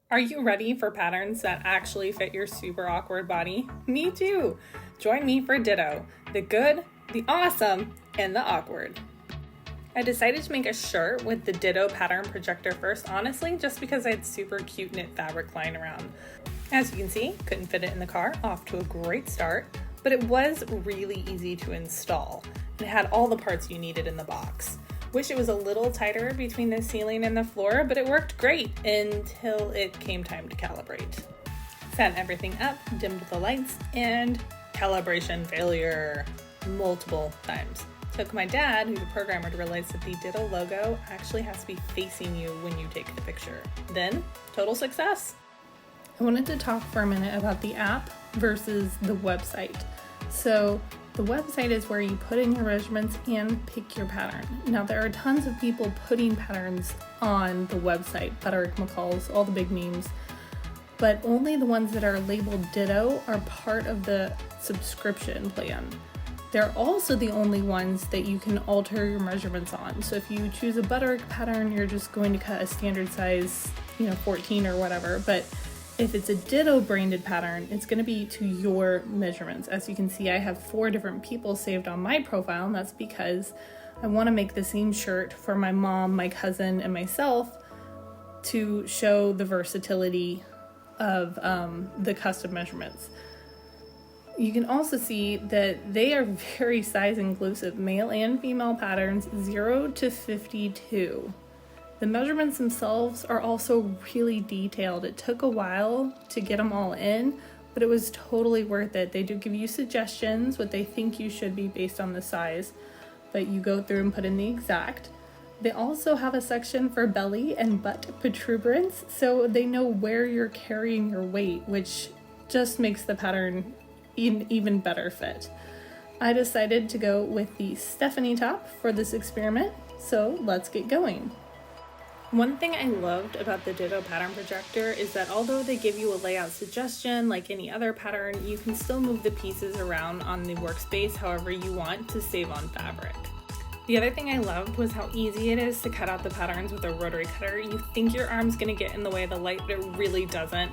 Are you ready for patterns that actually fit your super awkward body? Me too! Join me for Ditto, the good, the awesome, and the awkward. I decided to make a shirt with the Ditto pattern projector first, honestly, just because I had super cute knit fabric lying around. As you can see, couldn't fit it in the car, off to a great start, but it was really easy to install. It had all the parts you needed in the box. Wish it was a little tighter between the ceiling and the floor, but it worked great until it came time to calibrate. Set everything up, dimmed the lights, and calibration failure multiple times. Took my dad, who's a programmer, to realize that the Ditto logo actually has to be facing you when you take the picture. Then, total success. I wanted to talk for a minute about the app versus the website. So the website is where you put in your measurements and pick your pattern. Now there are tons of people putting patterns on the website, Butterick McCall's, all the big names, but only the ones that are labeled Ditto are part of the subscription plan. They're also the only ones that you can alter your measurements on. So if you choose a Butterick pattern, you're just going to cut a standard size, 14 or whatever, but if it's a Ditto branded pattern, it's going to be to your measurements. As you can see, I have 4 different people saved on my profile, and that's because I want to make the same shirt for my mom, my cousin, and myself to show the versatility of the custom measurements. You can also see that they are very size inclusive, male and female patterns, 0 to 52. The measurements themselves are also really detailed. It took a while to get them all in, but it was totally worth it. They do give you suggestions, what they think you should be based on the size, but you go through and put in the exact. They also have a section for belly and butt protuberance, so they know where you're carrying your weight, which just makes the pattern an even better fit. I decided to go with the Stephanie top for this experiment, so let's get going. One thing I loved about the Ditto pattern projector is that although they give you a layout suggestion like any other pattern, you can still move the pieces around on the workspace however you want to save on fabric. The other thing I loved was how easy it is to cut out the patterns with a rotary cutter. You think your arm's gonna get in the way of the light, but it really doesn't.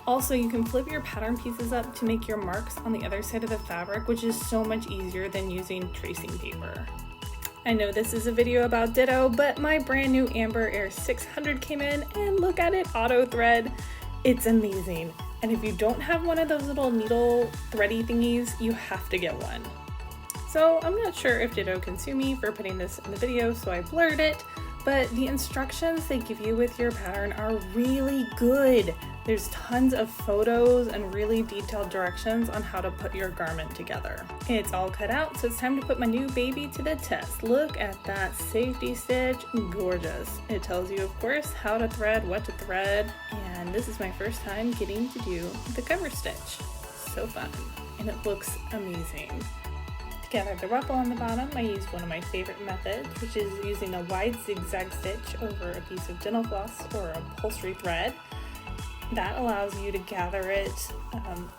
Also, you can flip your pattern pieces up to make your marks on the other side of the fabric, which is so much easier than using tracing paper. I know this is a video about Ditto, but my brand new Amber Air 600 came in, and look at it auto thread. It's amazing. And if you don't have one of those little needle thready thingies, you have to get one. So I'm not sure if Ditto can sue me for putting this in the video, so I blurred it, but the instructions they give you with your pattern are really good. There's tons of photos and really detailed directions on how to put your garment together. It's all cut out, so it's time to put my new baby to the test. Look at that safety stitch, gorgeous. It tells you, of course, how to thread, what to thread, and this is my first time getting to do the cover stitch. So fun, and it looks amazing. To gather the ruffle on the bottom, I used one of my favorite methods, which is using a wide zigzag stitch over a piece of dental floss or upholstery thread. That allows you to gather it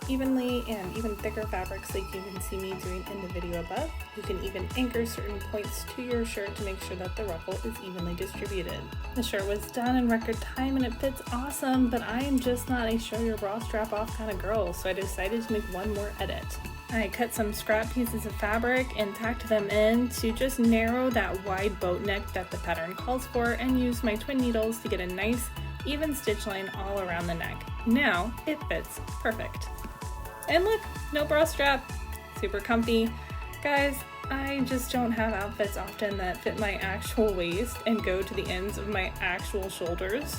evenly and even thicker fabrics like you can see me doing in the video above. You can even anchor certain points to your shirt to make sure that the ruffle is evenly distributed. The shirt was done in record time and it fits awesome, but I am just not a show your bra strap off kind of girl, so I decided to make one more edit. I cut some scrap pieces of fabric and tacked them in to just narrow that wide boat neck that the pattern calls for, and used my twin needles to get a nice even stitch line all around the neck. Now it fits perfect. And look, no bra strap, super comfy. Guys, I just don't have outfits often that fit my actual waist and go to the ends of my actual shoulders,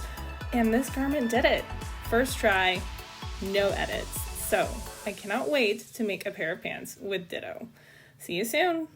and this garment did it. First try, no edits. So I cannot wait to make a pair of pants with Ditto. See you soon.